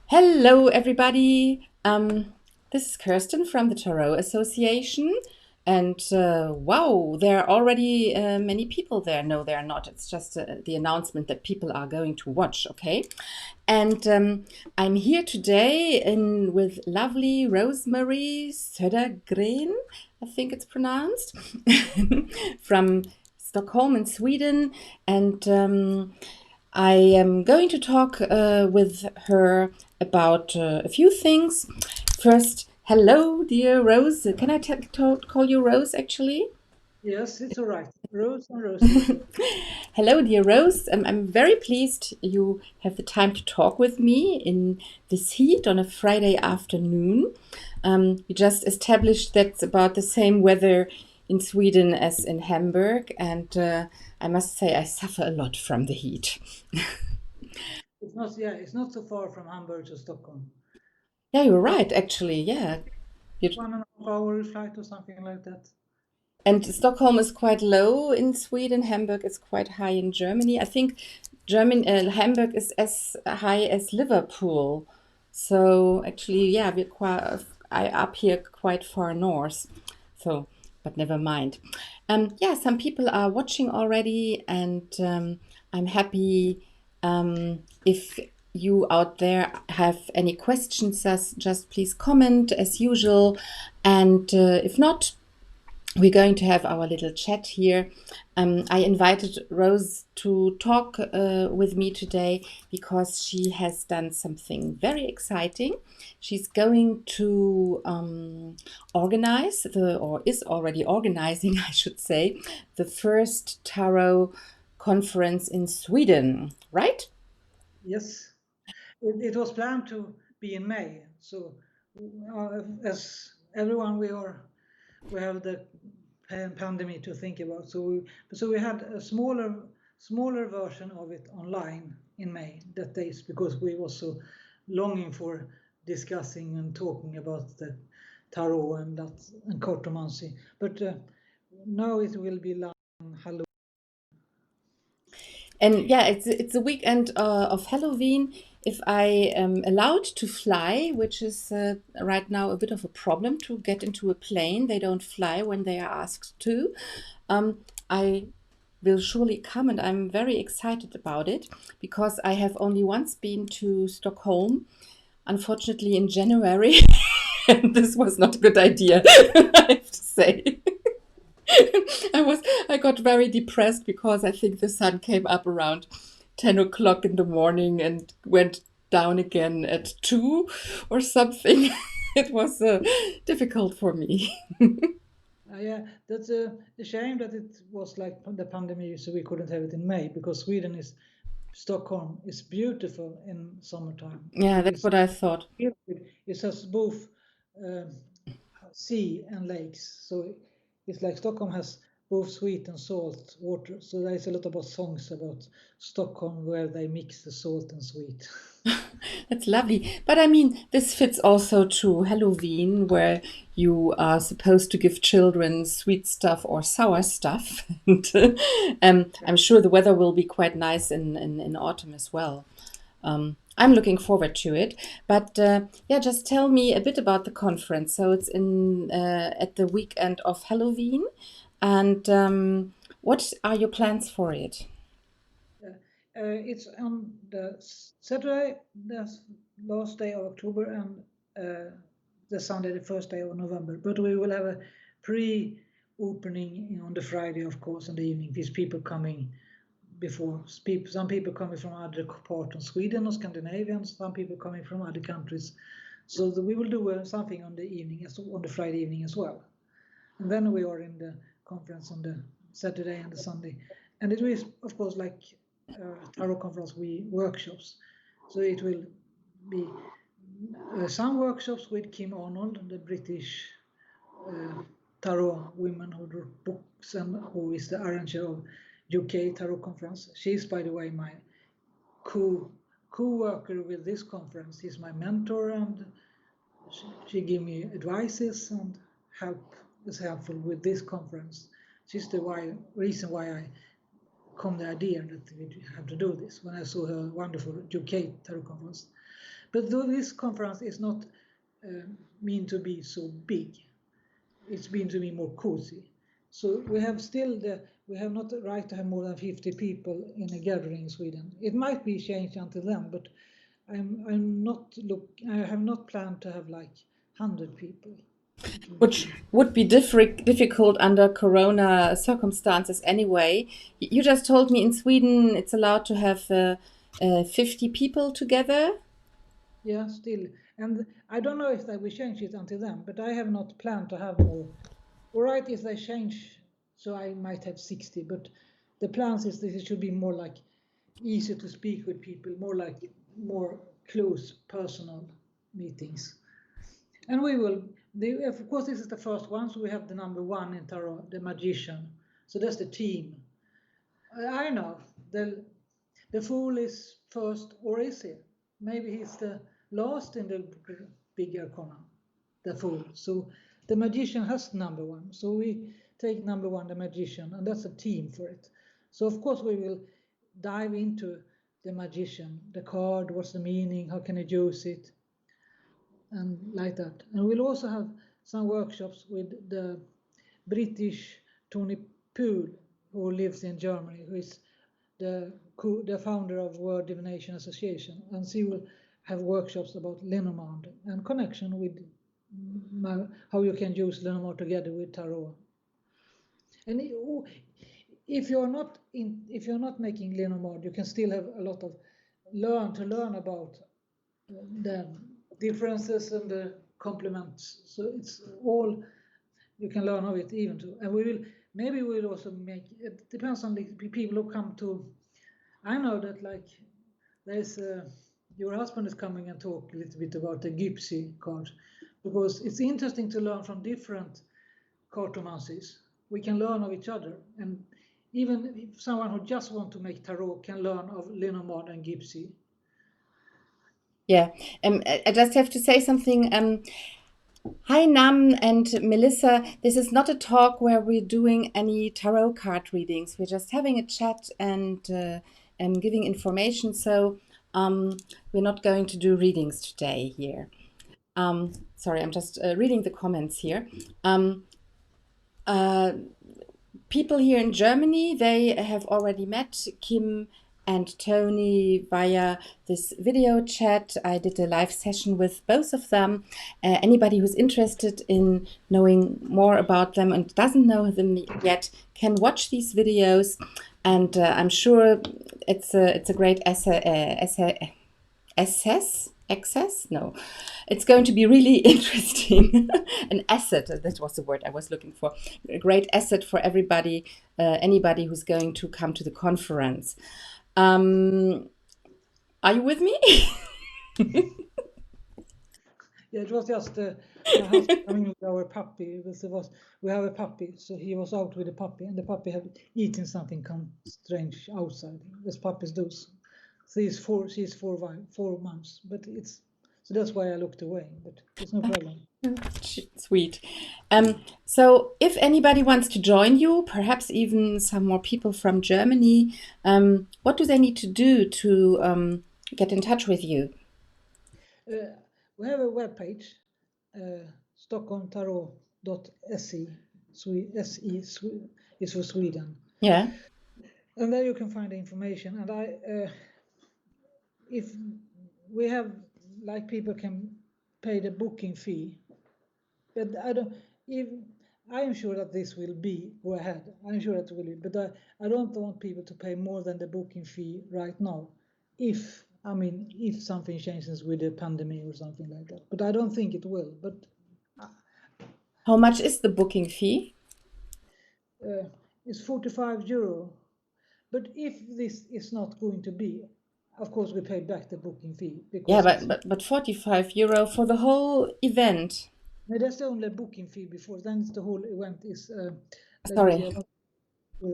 Hello, everybody. This is Kirsten from the Tarot Association. And wow, there are already many people there. No, there are not. It's just the announcement that people are going to watch, okay? And I'm here today with lovely Rosemary Södergren, I think it's pronounced, from Stockholm in Sweden. And I am going to talk with her about a few things. First, hello, dear Rose. Can I call you Rose actually? Yes, it's all right. Rose and Rosie. Hello, dear Rose. I'm very pleased you have the time to talk with me in this heat on a Friday afternoon. We just established that's about the same weather in Sweden as in Hamburg, and I must say I suffer a lot from the heat. It's not so far from Hamburg to Stockholm. Yeah, you're One, right, actually. Yeah. You 1.5 hour flight or something like that. And Stockholm is quite low in Sweden. Hamburg is quite high in Germany. I think Hamburg is as high as Liverpool. So actually, yeah, we're quite I up here quite far north. So, but never mind. Yeah, some people are watching already, and I'm happy if you out there have any questions. Just please comment as usual, and if not, we're going to have our little chat here. I invited Rose to talk with me today because she has done something very exciting. She's going to organize or is already organizing, I should say, the first tarot conference in Sweden, right? Yes, it was planned to be in May. So, as everyone, we have the pandemic to think about. So we had a smaller version of it online in May that days because we were so longing for discussing and talking about the tarot and cartomancy. But now it will be live on Halloween. And yeah, it's a weekend of Halloween. If I am allowed to fly, which is right now a bit of a problem to get into a plane, they don't fly when they are asked to. I will surely come, and I'm very excited about it because I have only once been to Stockholm, unfortunately in January, and this was not a good idea, I have to say. I got very depressed because I think the sun came up around 10 o'clock in the morning and went down again at 2 or something. It was difficult for me. Yeah, that's a shame that it was like the pandemic, so we couldn't have it in May because Stockholm is beautiful in summertime. Yeah, It that's is what I thought. it has both um, sea and lakes. So it's like Stockholm has both sweet and salt water. So there's a lot about songs about Stockholm where they mix the salt and sweet. That's lovely. But I mean, this fits also to Halloween, where you are supposed to give children sweet stuff or sour stuff. And I'm sure the weather will be quite nice in autumn as well. I'm looking forward to it. But yeah, just tell me a bit about the conference. So it's in at the weekend of Halloween, and what are your plans for it? It's on the Saturday, the last day of October, and the Sunday, the first day of November. But we will have a pre-opening on the Friday, of course, in the evening. These people coming before. Some people coming from other part of Sweden or Scandinavian, some people coming from other countries. So we will do something on the evening, on the Friday evening as well. And then we are in the conference on the Saturday and the Sunday. And it is, of course, like tarot conference, we workshops. So it will be some workshops with Kim Arnold, the British tarot woman who wrote books and who is the arranger of UK Tarot Conference. She's, by the way, my co-worker with this conference. She's my mentor, and she gave me advices and is helpful with this conference. She's the reason why I come the idea that we have to do this when I saw her wonderful UK Tarot Conference. But though this conference is not mean to be so big, it's mean to be more cozy. So we have not the right to have more than 50 people in a gathering in Sweden. It might be changed until then, but I have not planned to have like 100 people. Which would be difficult under Corona circumstances anyway. You just told me in Sweden it's allowed to have 50 people together. Yeah, still. And I don't know if they will change it until then, but I have not planned to have more. All right, if they change, so I might have 60, but the plans is that it should be more like easy to speak with people, more close personal meetings. And we will, of course, this is the first one, so we have the number one in tarot, the magician. So that's the team. I know, the fool is first, or is he? Maybe he's the last in the big arcana, the fool. So the magician has number one. So we take number one, the magician, and that's a team for it. So of course we will dive into the magician, the card, what's the meaning, how can I use it, and like that. And we'll also have some workshops with the British Tony Poole, who lives in Germany, who is the founder of World Divination Association, and she will have workshops about Lenormand and connection with how you can use Lenormand together with tarot. And if you're not making Lenormand, you can still have a lot of learn about the differences and the complements. So it's all you can learn of it even too. And we'll also make it depends on the people who come to. I know that like there's your husband is coming and talk a little bit about the gypsy card, because it's interesting to learn from different cartomancies. We can learn of each other, and even if someone who just want to make tarot can learn of Lenormand and gypsy. Yeah, I just have to say something. Hi, Nam and Melissa. This is not a talk where we're doing any tarot card readings. We're just having a chat and giving information. So we're not going to do readings today here. Sorry, I'm just reading the comments here. People here in Germany, they have already met Kim and Tony via this video chat. I did a live session with both of them. Anybody who's interested in knowing more about them and doesn't know them yet can watch these videos, and I'm sure it's a great access? No. It's going to be really interesting. An asset, that was the word I was looking for. A great asset for everybody, anybody who's going to come to the conference. Are you with me? Yeah, it was just my husband coming with our puppy. We have a puppy, so he was out with the puppy, and the puppy had eaten something strange outside, as puppies do. So she's 4 months, but so that's why I looked away, but it's no problem. Sweet. So if anybody wants to join you, perhaps even some more people from Germany, what do they need to do to get in touch with you? We have a webpage, stockholmtarot.se. SE is for Sweden. Yeah. And there you can find the information. And if we have, like, people can pay the booking fee, but I am sure that this will go ahead. I'm sure that will be, but I don't want people to pay more than the booking fee right now. If something changes with the pandemic or something like that, but I don't think it will. But how much is the booking fee? It's €45. But if this is not going to be, of course, we pay back the booking fee. Yeah, but €45 for the whole event. No, that's the only booking fee before. Then the whole event is. Sorry.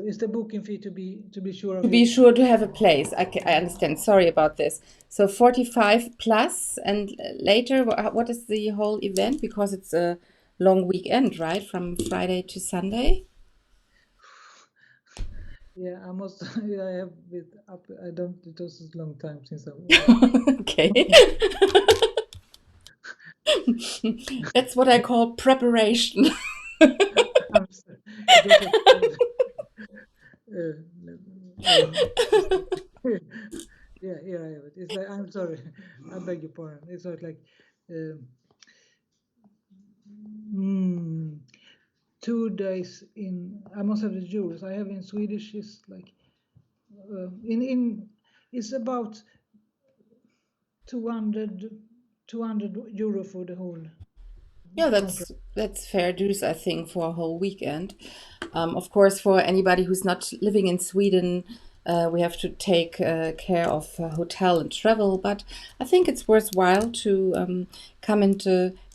Is the booking fee to be sure of to be sure to have a place. I understand. Sorry about this. So 45 plus, and later, what is the whole event? Because it's a long weekend, right? From Friday to Sunday. Yeah, I must. Yeah, I have it up. I don't. It was a long time since I. Okay. That's what I call preparation. I'm sorry. It was a, yeah, here I have it. It's like, I'm sorry. I beg your pardon. It's not like um, mm, 2 days in. I must have the euros. I have in Swedish. It's like in. It's about 200 euro for the whole Yeah, contract. that's fair dues, I think, for a whole weekend. Of course, for anybody who's not living in Sweden, we have to take care of hotel and travel. But I think it's worthwhile to come and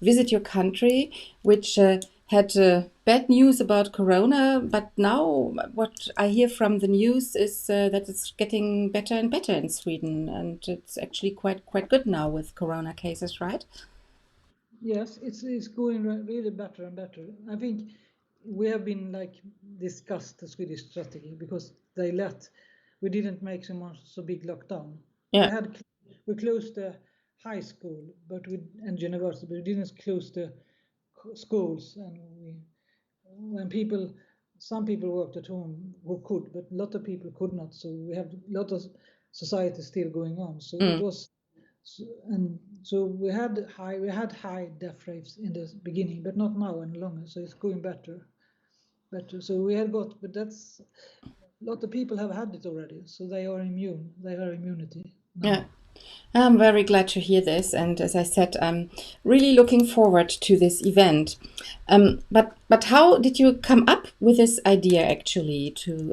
visit your country, which had bad news about Corona. But now, what I hear from the news is that it's getting better and better in Sweden, and it's actually quite good now with Corona cases, right? Yes, it's going really better and better. I think we have been like discussed the Swedish strategy because we didn't make so big lockdown. We Yeah. had we closed the high school, but we and university, but we didn't close the schools. And we when people some people worked at home who could, but a lot of people could not. So we have a lot of society still going on. So it Mm. was and so we had high death rates in the beginning, but not now any longer. So it's going better. So we had got, but that's a lot of people have had it already, so they are immune. They have immunity now. Yeah. I'm very glad to hear this, and as I said, I'm really looking forward to this event. But how did you come up with this idea actually to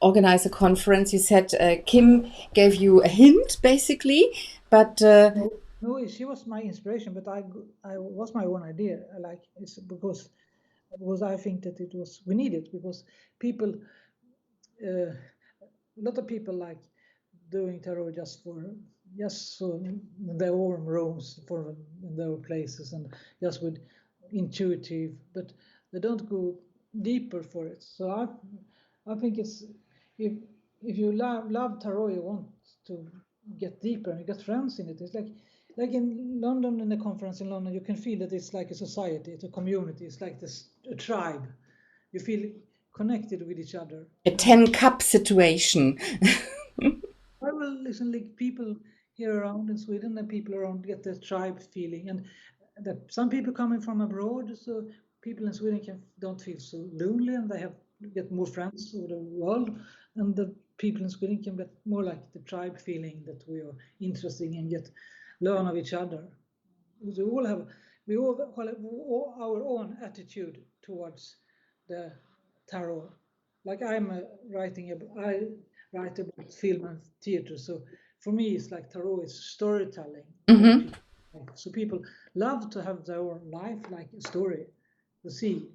organize a conference? You said Kim gave you a hint basically, but No, no, she was my inspiration, but I was my own idea. I like it's because I think that it was we need it because people a lot of people like doing tarot just so their own rooms for in their places and just with intuitive, but they don't go deeper for it. So I think it's if if you love tarot, you want to get deeper and you get friends in it. It's like in London, in the conference in London, you can feel that it's like a society, it's a community, it's like this a tribe. You feel connected with each other. a 10 cup situation. I will listen like people here around in Sweden and people around get the tribe feeling, and that some people coming from abroad, so people in Sweden don't feel so lonely and they have get more friends over the world, and the people in Sweden can get more like the tribe feeling that we are interested and get learn of each other. We all have our own attitude towards the tarot. Like I write about film and theater, so for me it's like tarot is storytelling. What Hmm. people like. So people love to have their own life like a story to see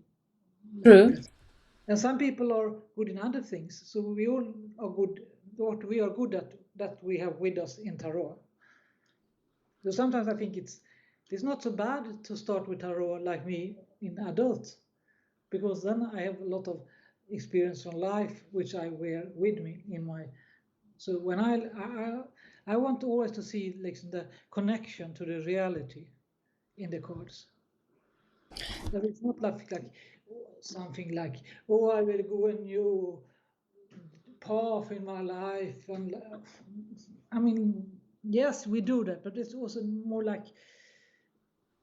like True. that. And some people are good in other things. So we all are good. What we are good at that we have with us in tarot. So sometimes I think it's not so bad to start with tarot like me in adult, because then I have a lot of experience from life which I wear with me in my. So when I want always to see like the connection to the reality in the cards. That it's not like something like, oh, I will go a new path in my life, and I mean, yes, we do that, but it's also more like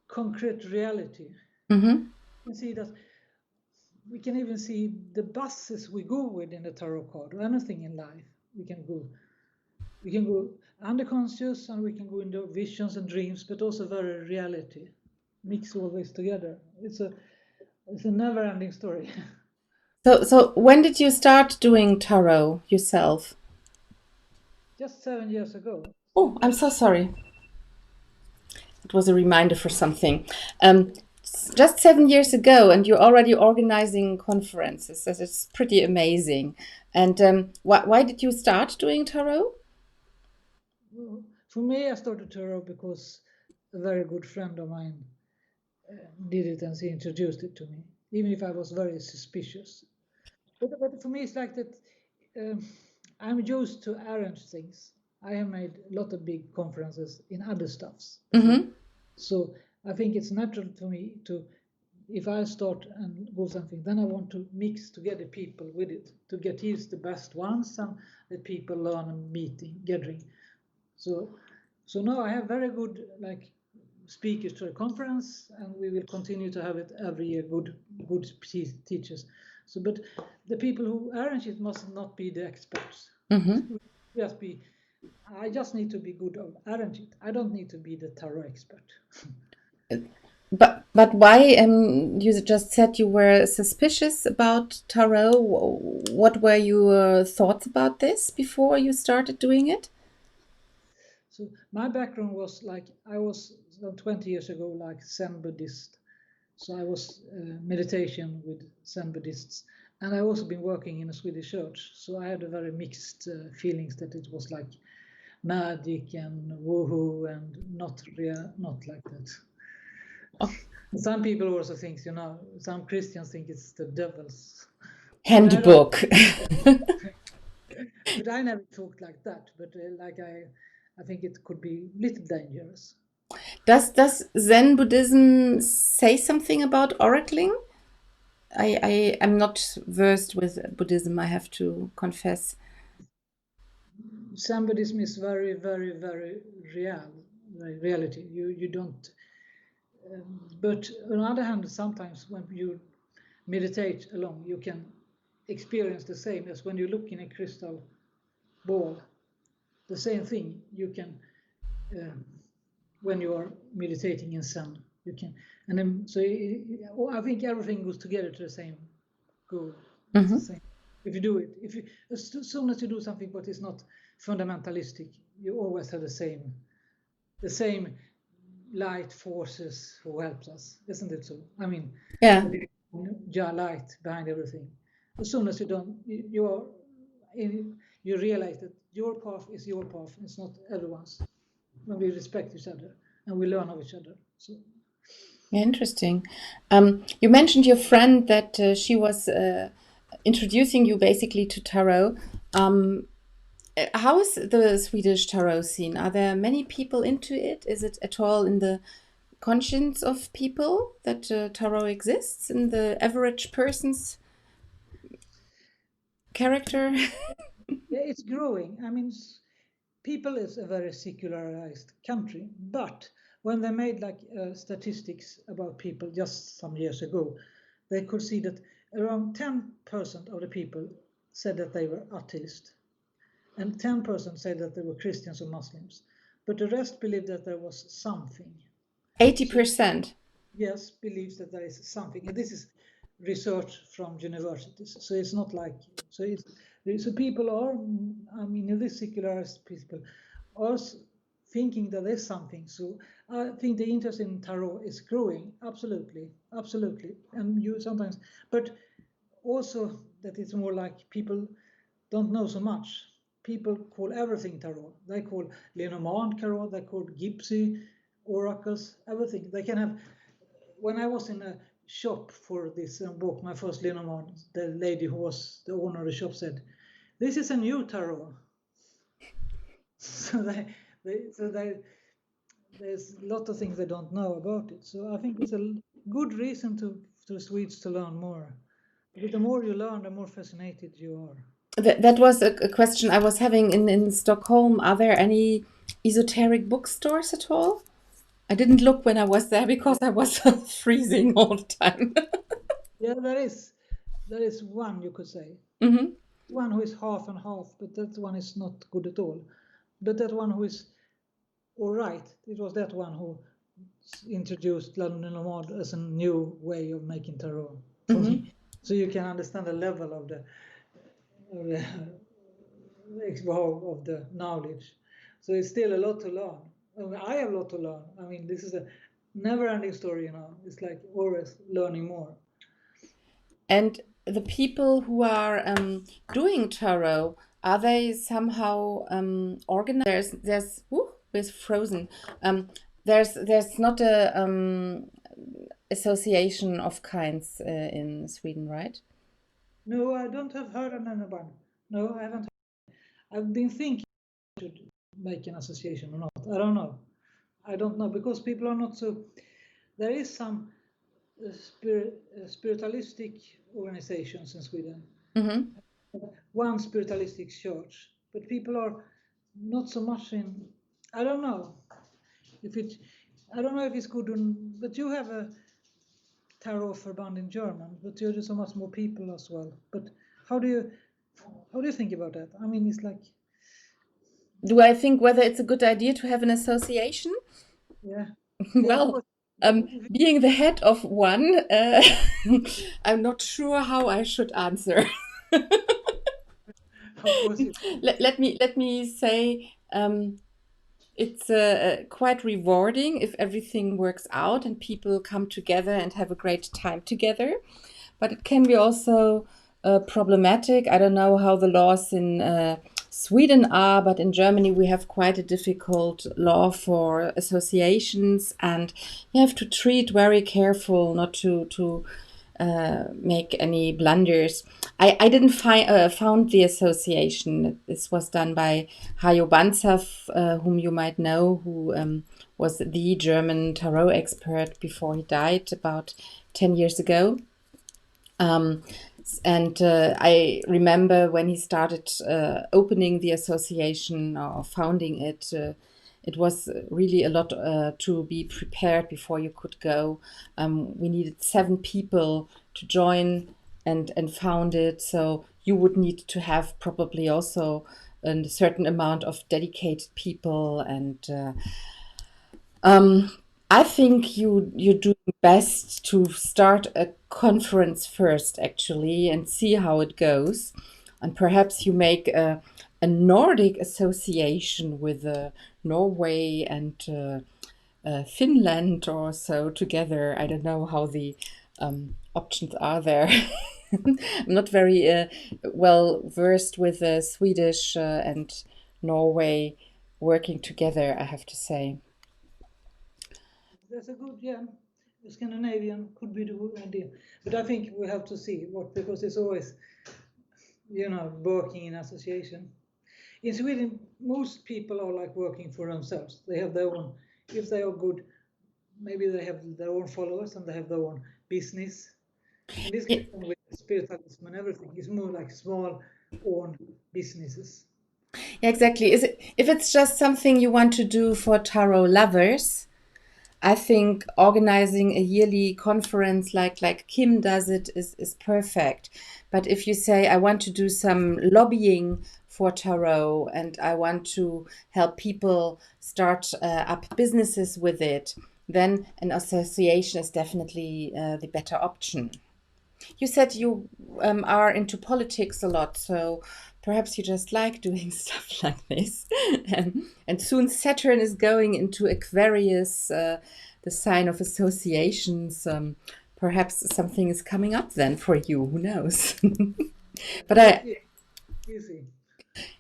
concrete reality. Hmm. You can see that we can even see the buses we go with in the tarot card or anything in life. We can go underconscious and we can go into visions and dreams, but also very reality. Mix all this together. It's a never-ending story. So when did you start doing tarot yourself? Just 7 years ago. Oh, I'm so sorry. It was a reminder for something. Um, just 7 years ago, and you're already organizing conferences. That is pretty amazing. And why did you start doing tarot? For me, I started tarot because a very good friend of mine did it and she introduced it to me, even if I was very suspicious. But for me, it's like that. Um, I'm used to arrange things. I have made a lot of big conferences in other stuffs before, Mm-hmm. so I think it's natural for me to, if I start and go something, then I want to mix together people with it to get use the best ones and that people learn and meeting, gathering. So, so now I have very good like speakers to the conference, and we will continue to have it every year. Good teachers. So, but the people who arrange it must not be the experts. Mm-hmm. Just be. I just need to be good at arrange it. I don't need to be the tarot expert. But why? You just said you were suspicious about tarot. What were your thoughts about this before you started doing it? So my background was like I was 20 years ago like Zen Buddhist. So I was meditation with Zen Buddhists, and I also been working in a Swedish church. So I had a very mixed feelings that it was like magic and woohoo and not real, not like that. Oh, Some people also think, some Christians think it's the devil's, but I don't. handbook. But I never talked like that. But like I think it could be a little dangerous. Does Zen Buddhism say something about oracling? I am not versed with Buddhism, I have to confess. Symbolism is very, very, very real, reality. You don't. But on the other hand, sometimes when you meditate alone, you can experience the same as when you look in a crystal ball. The same thing you can uh, when you are meditating in Zen. You can, and then so I think everything goes together to the same goal. It's the Hmm. same. If you do it, if you as soon as you do something but it's not fundamentalistic, you always have the same light forces who helps us, isn't it so? I mean, Yeah, the light behind everything. As soon as you don't, you are in, you realize that your path is your path. It's not everyone's. When we respect each other and we learn of each other. So interesting. You mentioned your friend that she was introducing you basically to tarot. Um, how is the Swedish tarot scene? Are there many people into it? Is it at all in the conscience of people that tarot exists in the average person's character? yeah, it's growing. I mean, people is a very secularized country, but when they made like statistics about people just some years ago, they could see that around 10% of the people said that they were atheist, and 10% said that they were Christians or Muslims, but the rest believed that there was something. So 80%. yes, believes that there is something, and this is research from universities. So it's not like so it's so people are. I mean, this secularized people are thinking that there's something. So I think the interest in tarot is growing. Absolutely, absolutely, and you sometimes, but also that it's more like people don't know so much. People call everything tarot. They call Lenormand tarot. They call Gypsy oracles. Everything they can have. When I was in a shop for this book, my first Lenormand, the lady who was the owner of the shop said, "This is a new tarot." So there's a lot of things they don't know about it. So I think it's a good reason to Swedes to learn more. Because the more you learn, the more fascinated you are. That was a question I was having in Stockholm. Are there any esoteric bookstores at all? I didn't look when I was there because I was freezing all the time. Yeah, there is one you could say. Hmm. One who is half and half, but that one is not good at all. But that one who is all right, it was that one who introduced Lenormand as a new way of making tarot for Hmm. me. So you can understand the level of the, of the knowledge. So it's still a lot to learn. I mean, I have a lot to learn. I mean, this is a never-ending story, It's like always learning more. And the people who are doing tarot, are they somehow organized? There's with frozen. There's not a association of kinds in Sweden, right? No, I don't have heard of anyone. No, I haven't. I've been thinking I should make an association or not. I don't know. I don't know because people are not so. There is some spiritualistic organizations in Sweden. Mm-hmm. One spiritualistic church, but people are not so much in. I don't know if it. I don't know if it's good. But you have a tarot verband in German, but you're so much more people as well. But how do you how do you think about that? I mean, it's like Do I think whether it's a good idea to have an association? yeah, yeah, Well, because if being the head of one, I'm not sure how I should answer. of course you, Let me say, it's quite rewarding if everything works out and people come together and have a great time together. But it can be also problematic. I don't know how the laws in Sweden are, but in Germany we have quite a difficult law for associations, and you have to treat very careful not to make any blunders. I didn't found the association. This was done by Hajo Banzhaf, whom you might know, who was the German tarot expert before he died about 10 years ago. Um, and I remember when he started opening the association or founding it, it was really a lot to be prepared before you could go. We needed 7 people to join and found it. So you would need to have probably also a certain amount of dedicated people and I think you're doing best to start a conference first, actually, and see how it goes. And perhaps you make a Nordic association with Norway and Finland or so together. I don't know how the options are there. I'm not very well versed with Swedish and Norway working together, I have to say. that's a good yeah. Scandinavian could be the good idea, but I think we have to see what because it's always working in association. In Sweden, most people are like working for themselves. They have their own. If they are good, maybe they have their own followers and they have their own business. And this Yeah. with spiritualism and everything is more like small own businesses. Yeah, exactly. Is it if it's just something you want to do for tarot lovers, I think organizing a yearly conference like Kim does it is perfect. But if you say I want to do some lobbying for tarot and I want to help people start up businesses with it, then an association is definitely the better option. You said you are into politics a lot, so perhaps you just like doing stuff like this. And soon Saturn is going into Aquarius, the sign of associations. Perhaps something is coming up then for you. Who knows? But But I, yeah, easy.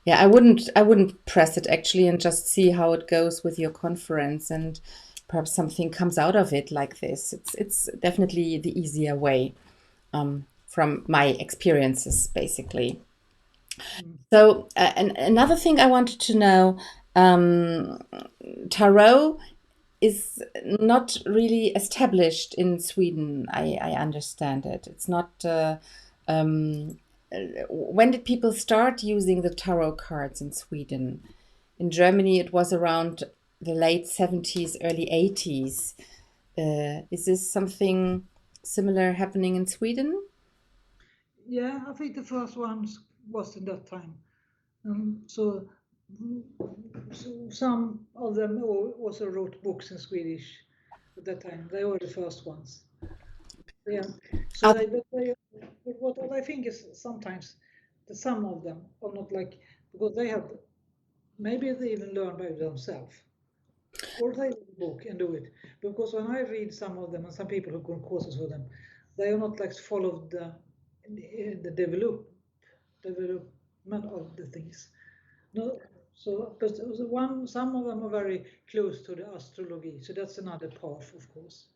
yeah, I wouldn't press it actually, and just see how it goes with your conference, and perhaps something comes out of it like this. It's definitely the easier way from my experiences, basically. Mm. So, and another thing I wanted to know, um, tarot is not really established in Sweden. I understand it. It's not. Um, when did people start using the tarot cards in Sweden? In Germany, it was around the late 70s, early 80s. Is this something similar happening in Sweden? Yeah, I think the first ones was in that time. So, some of them also wrote books in Swedish at that time. They were the first ones. Yeah. So Uh, but what I think is sometimes some of them are not like because they have maybe they even learn by themselves or they read a book and do it. Because when I read some of them and some people who go on courses with them, they are not like follow the development of the things. No, so but some of them are very close to the astrology, so that's another path, of course.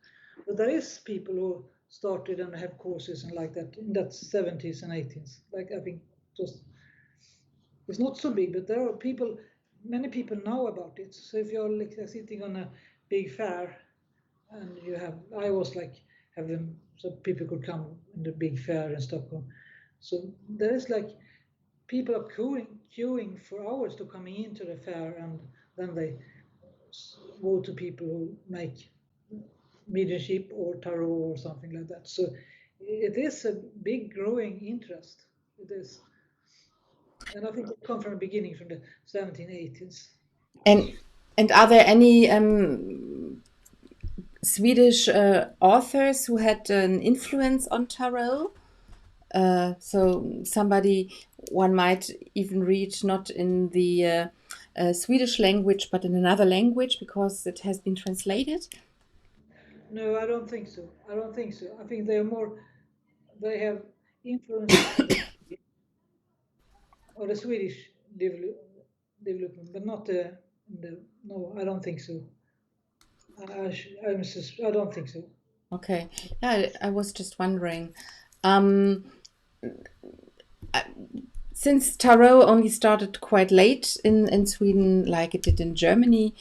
But there is people who started and have courses and like that in that 70s and 80s. Like I think it's not so big, but there are people, many people know about it. So if you're like sitting on a big fair and you have, I was like have them so people could come in the big fair in Stockholm. So there is like people are queuing for hours to coming into the fair, and then they go to people who make mediumship or tarot or something like that. So it is a big growing interest. It is, and I think it comes from the beginning, from the 1780s. And are there any Swedish authors who had an influence on tarot? So somebody one might even read not in the Swedish language, but in another language because it has been translated. No, I don't think so. I don't think so. I think they are more. They have influence of the Swedish development, but not the. No, I don't think so. I don't think so. Okay, yeah, I was just wondering. Since tarot only started quite late in Sweden, like it did in Germany,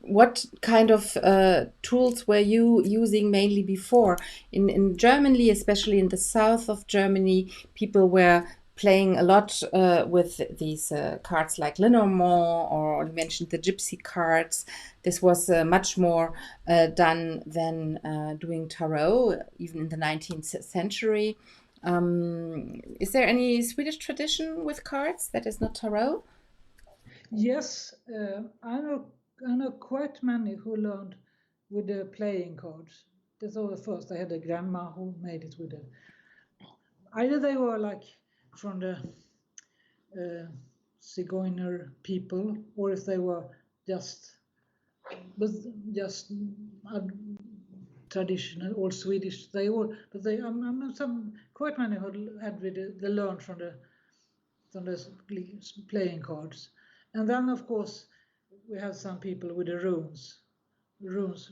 what kind of tools were you using mainly before? In Germany, especially in the south of Germany, people were playing a lot with these cards like Lenormand, or you mentioned the gypsy cards. This was much more done than doing tarot, even in the 19th century. Is there any Swedish tradition with cards that is not tarot? Yes, I know quite many who learned with the playing cards. That's all the first. I had a grandma who made it with it. Either they were like from the Zigeuner people, or if they were just just traditional or Swedish. They all, but they some quite many who had with they learned from the playing cards, and then of course we have some people with the runes, runes.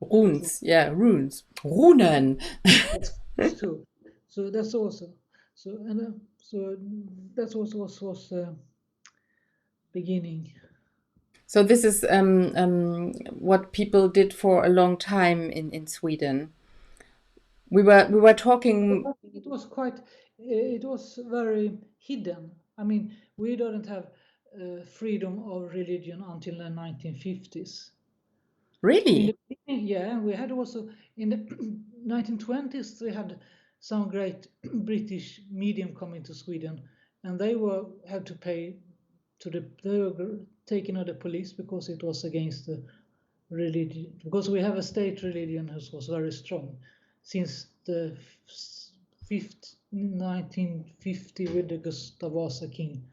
Runes, yeah, runes. Runen. That's too. So that's also so and so that's also was beginning. So this is what people did for a long time in Sweden. We were talking. It was quite. It was very hidden. I mean, we didn't have freedom of religion until the 1950s. In Really? the beginning, yeah, we had also in the 1920s we had some great British medium coming to Sweden, and they were had to pay to the they were taken to the police because it was against the religion, because we have a state religion which was very strong since the 1950 with the Gustav Vasa king.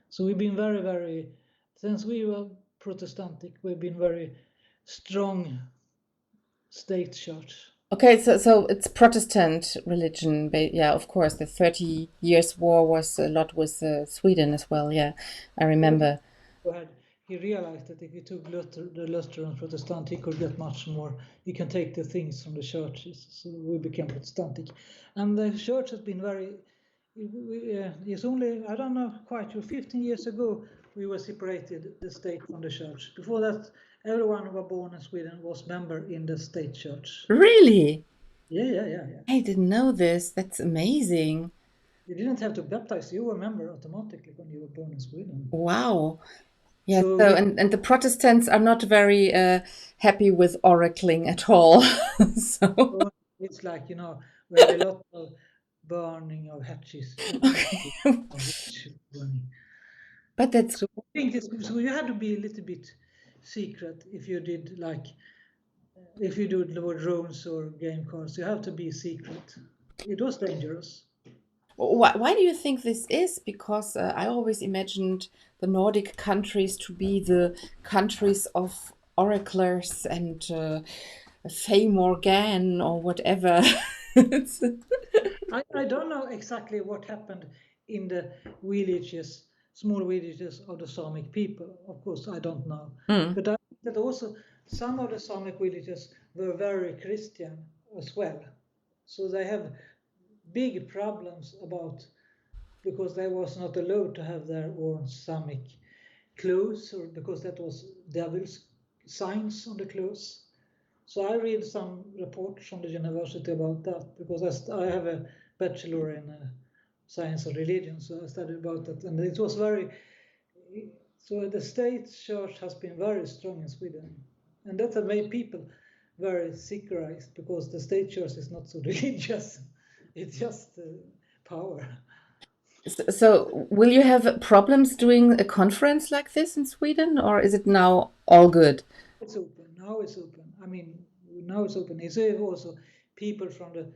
So we've been very, since we were Protestantic, we've been very strong state church. Okay, so it's Protestant religion. Yeah, of course. The 30 Years' War was a lot with Sweden as well. Yeah, I remember. He realized that if he took the Lutheran Protestant, he could get much more. He can take the things from the churches. So we became Protestantic, and the church has been very. It's only, I don't know, quite 15 years ago we were separated the state from the church. Before that, everyone who was born in Sweden was member in the state church. Really? Yeah. I didn't know this. That's amazing. You didn't have to baptize; you were a member automatically when you were born in Sweden. Wow. Yeah. So So we, and the Protestants are not very happy with oracling at all. So it's like, we had a lot of burning of hatches. okay. Burning. But that's So I think so you had to be a little bit secret if you did if you do drones or game cards. You have to be secret. It was dangerous. why do you think this is? Because I always imagined the Nordic countries to be the countries of oraclers and Fay Morgan or whatever. It's- I don't know exactly what happened in the villages, small villages of the Samic people. Of course, I don't know. Mm. But I think that also some of the Samic villages were very Christian as well. So they have big problems about, because they was not allowed to have their own Samic clothes, or because that was devil's signs on the clothes. So I read some reports from the university about that, because I have a bachelor in science of religion, so I studied about that, and it was very. So the state church has been very strong in Sweden, and that has made people very secularized, because the state church is not so religious; it's just power. So, will you have problems doing a conference like this in Sweden, or is it now all good? It's open now. It's open. I mean, now it's open. It's also people from the.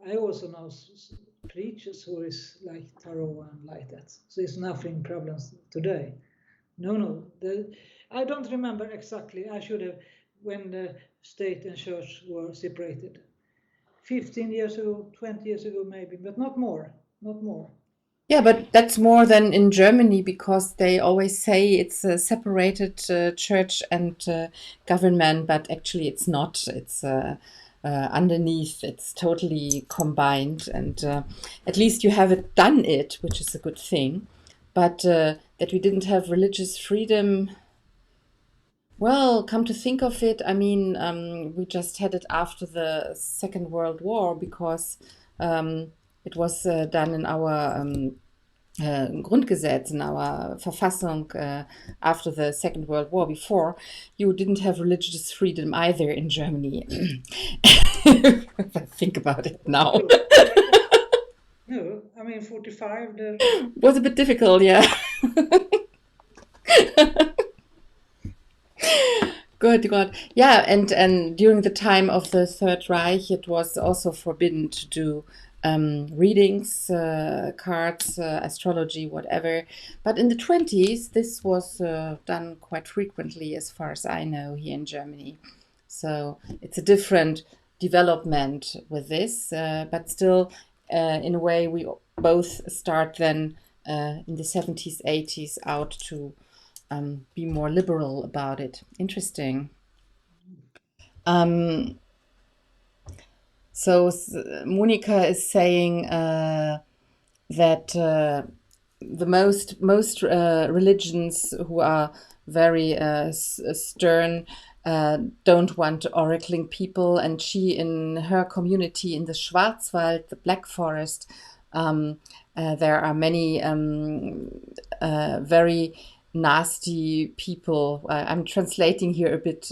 I also know preachers who is like tarot and like that. So it's nothing problems today. No. I don't remember exactly. I should have, when the state and church were separated. 15 years ago, 20 years ago, maybe, but not more. Not more. Yeah, but that's more than in Germany because they always say it's a separated church and government, but actually it's not. It's underneath, it's totally combined, and at least you haven't done it, which is a good thing. But that we didn't have religious freedom, well, come to think of it, I mean, we just had it after the Second World War because it was done in our Grundgesetz, in our Verfassung after the Second World War. Before, you didn't have religious freedom either in Germany. If I think about it now. No, I mean 45. Was a bit difficult, yeah. Good, good. Yeah, and during the time of the Third Reich, it was also forbidden to do readings, cards, astrology, whatever. But in the 20s, this was done quite frequently, as far as I know, here in Germany. So it's a different development with this, but still, in a way, we both start then in the 70s, 80s out to be more liberal about it. Interesting. Um, so Monica is saying that the most religions who are very stern don't want oracling people, and she in her community in the Schwarzwald, the Black Forest, there are many very nasty people. I'm translating here a bit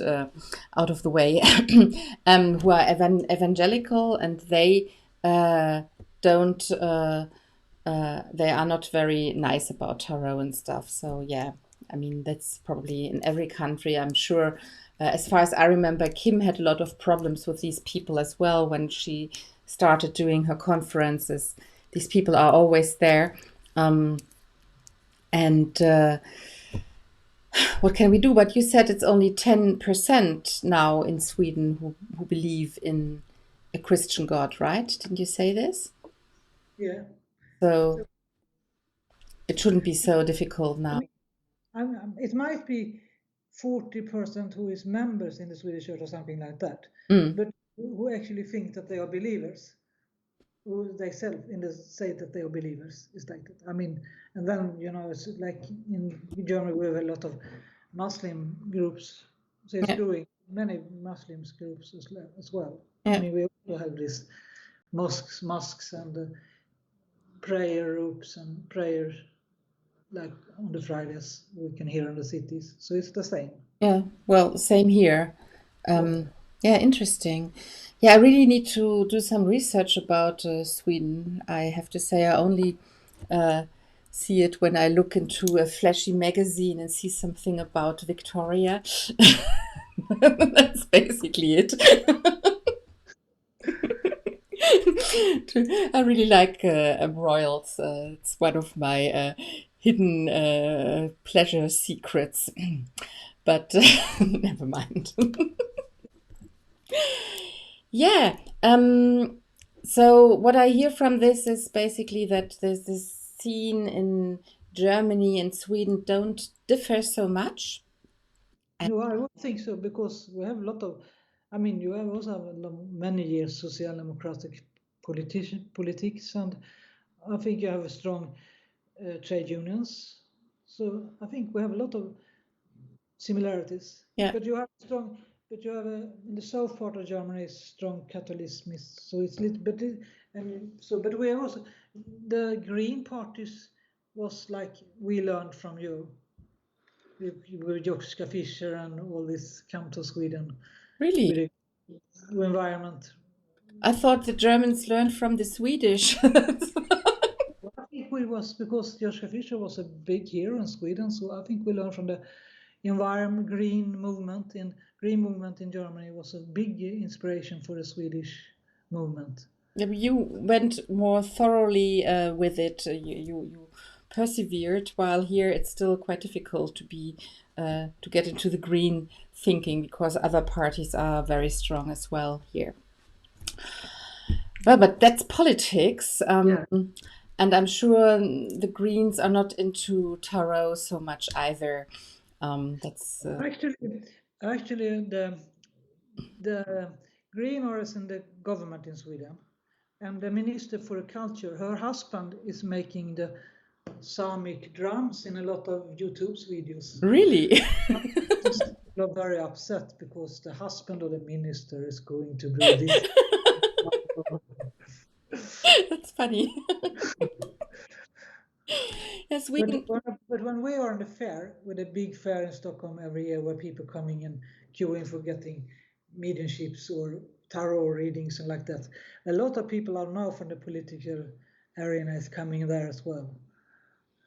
out of the way, who are evangelical, and they don't. They are not very nice about tarot and stuff. So yeah, I mean that's probably in every country. I'm sure. As far as I remember, Kim had a lot of problems with these people as well when she started doing her conferences. These people are always there. And what can we do? But you said it's only 10% now in Sweden who believe in a Christian God, right? Didn't you say this? Yeah. So it shouldn't be so difficult now. It might be 40% who is members in the Swedish church or something like that, Mm. but who actually think that they are believers, who they say that they are believers, is like that. I mean, and then it's like in Germany we have a lot of Muslim groups, so it's Yeah. growing many Muslim groups as well. I Yeah. mean, we also have these mosques and prayer groups and prayers like on the Fridays we can hear in the cities. So it's the same. Yeah. Well, same here. Yeah, interesting. Yeah, I really need to do some research about Sweden. I have to say, I only see it when I look into a flashy magazine and see something about Victoria. That's basically it. I really like royals. It's one of my hidden pleasure secrets. But never mind. Yeah. So what I hear from this is basically that there's this scene in Germany and Sweden don't differ so much. No, I would think so because we have a lot of. I mean, you have also have many years social democratic politics, and I think you have a strong trade unions. So I think we have a lot of similarities. Yeah, But you have strong, but you have in the south part of Germany is strong Catholicism. So it's little, and so, but we have also the Green parties was like we learned from you. Joschka Fischer and all this come to Sweden really. with the environment. I thought the Germans learned from the Swedish. Well, I think we was because Joschka Fischer was a big hero in Sweden, so I think we learned from the environment green movement in Germany was a big inspiration for the Swedish movement. Yeah, but you went more thoroughly with it. You persevered, while here it's still quite difficult to get into the green thinking because other parties are very strong as well here. Well, but that's politics, Yeah, and I'm sure the Greens are not into tarot so much either. That's actually, actually the Green is in the government in Sweden, and the minister for culture, her husband is making the Samic drums in a lot of YouTube's videos. really. Just people are very upset because the husband of the minister is going to do this. That's funny. Yes, we. But when we are in the fair, with a big fair in Stockholm every year, where people coming and queuing for getting mediumships or tarot readings and like that, a lot of people are now from the political arena is coming there as well.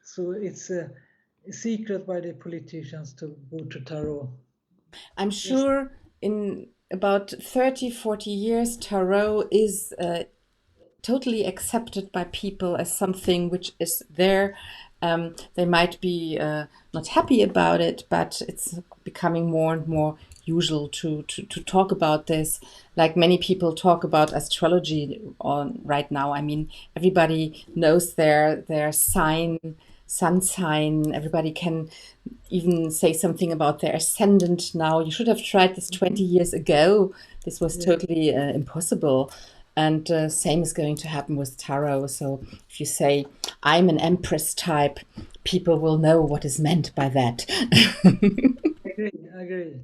So it's a secret by the politicians to go to tarot. I'm Yes. sure in about 30, 40 years, tarot is totally accepted by people as something which is there. They might be not happy about it, but it's becoming more and more usual to talk about this. Like many people talk about astrology on right now. I mean, everybody knows their sun sign. Everybody can even say something about their ascendant now. You should have tried this 20 years ago. This was Yeah. totally impossible. And same is going to happen with tarot. So if you say, I'm an empress type, people will know what is meant by that. I agree.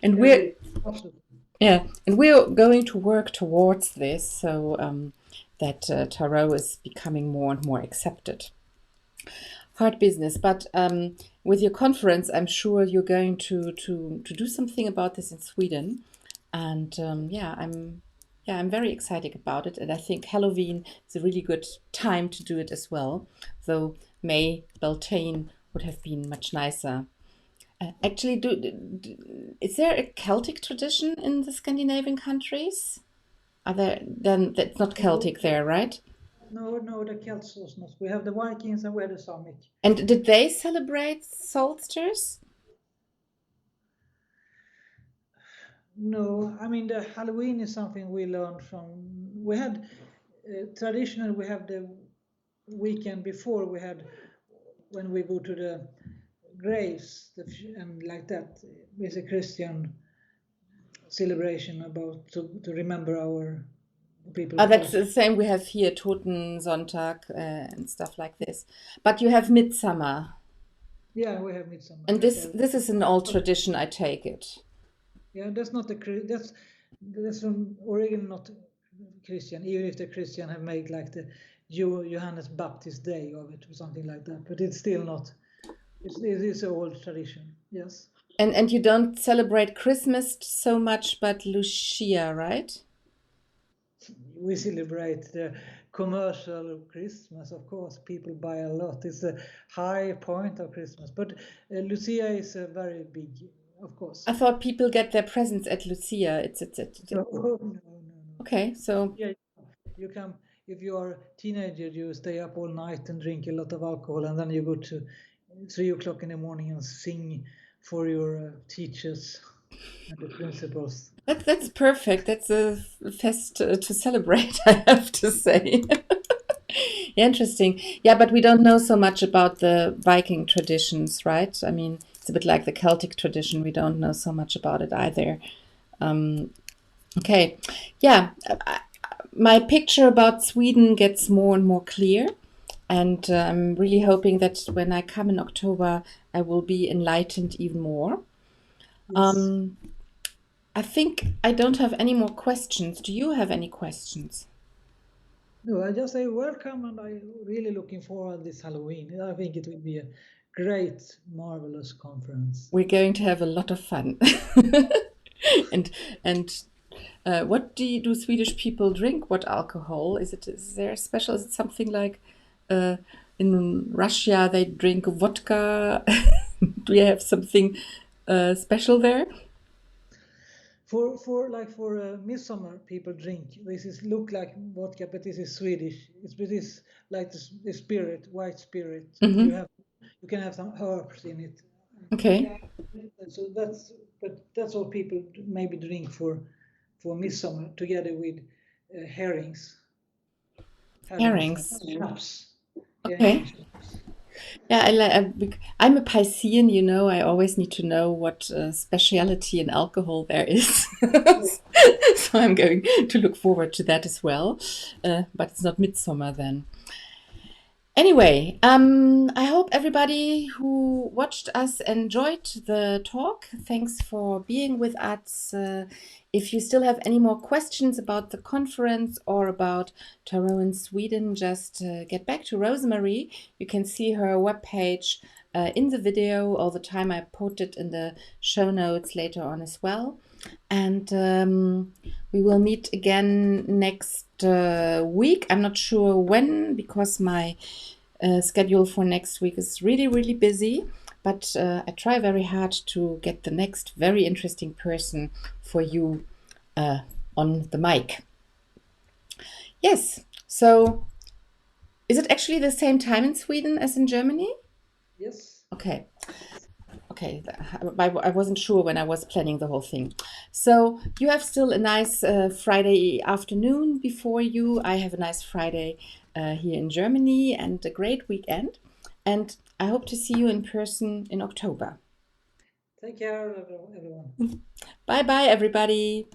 And I agree. Absolutely. yeah, and we're going to work towards this so that tarot is becoming more and more accepted. Hard business, but with your conference, I'm sure you're going to do something about this in Sweden, and I'm very excited about it, and I think Halloween is a really good time to do it as well. Though May Beltane would have been much nicer. Actually, is there a Celtic tradition in the Scandinavian countries? Are there then? That's not No, Celtic there, right? no, the Celts was not. We have the Vikings and we have the Samic. And did they celebrate solstice? No, I mean the Halloween is something we learned from. We had traditional. We have the weekend before. We had when we go to the graves and like that. It's a Christian celebration about to remember our people Oh, who that's passed. the same we have here, Totensonntag and stuff like this. But you have Midsummer, Yeah, we have midsummer. and Yes, this is an old tradition, I take it. yeah, that's not a that's from origin not Christian. Even if the Christian have made like the Johannes Baptist Day of it or something like that, but it's still not. It is an old tradition. Yes, And you don't celebrate Christmas so much, but Lucia, right? we celebrate the commercial Christmas. Of course, people buy a lot. It's a high point of Christmas, but Lucia is a very big, of course. I thought people get their presents at Lucia. No, no, no. Okay, so Yeah, you can, if you are a teenager, you stay up all night and drink a lot of alcohol, and then you go to 3 o'clock in the morning and sing for your teachers and the principals. that's perfect. That's a fest to celebrate, I have to say. Interesting. Yeah, but we don't know so much about the Viking traditions, right? I mean, It's a bit like the Celtic tradition. We don't know so much about it either. Okay, yeah, my picture about Sweden gets more and more clear. And I'm really hoping that when I come in October, I will be enlightened even more. Yes. I think I don't have any more questions. Do you have any questions? No, I just say welcome, and I'm really looking forward this Halloween. I think it will be a great, marvelous conference. We're going to have a lot of fun. and and what do Swedish people drink? What alcohol is there special? Is it something like in Russia they drink vodka? Do you have something special there? For midsummer, people drink. This is look like vodka, but this is Swedish. This like the spirit, white spirit. Hmm. You can have some herbs in it. Okay. So that's what people maybe drink for midsummer together with herrings, having some Herrings. schnapps. Herrings and Okay. schnapps. Yeah, I'm a Piscean, you know. I always need to know what speciality in alcohol there is. So I'm going to look forward to that as well. But it's not midsummer then. Anyway, I hope everybody who watched us enjoyed the talk. Thanks for being with us. If you still have any more questions about the conference or about Tarot in Sweden, just get back to Rosemary. You can see her webpage in the video all the time. I put it in the show notes later on as well. And we will meet again next week. I'm not sure when because my schedule for next week is really, really busy. But I try very hard to get the next very interesting person for you on the mic. Yes. So is it actually the same time in Sweden as in Germany? Yes. Okay. Okay, I wasn't sure when I was planning the whole thing. So you have still a nice Friday afternoon before you. I have a nice Friday here in Germany and a great weekend. And I hope to see you in person in October. Take care, everyone. Bye bye, everybody.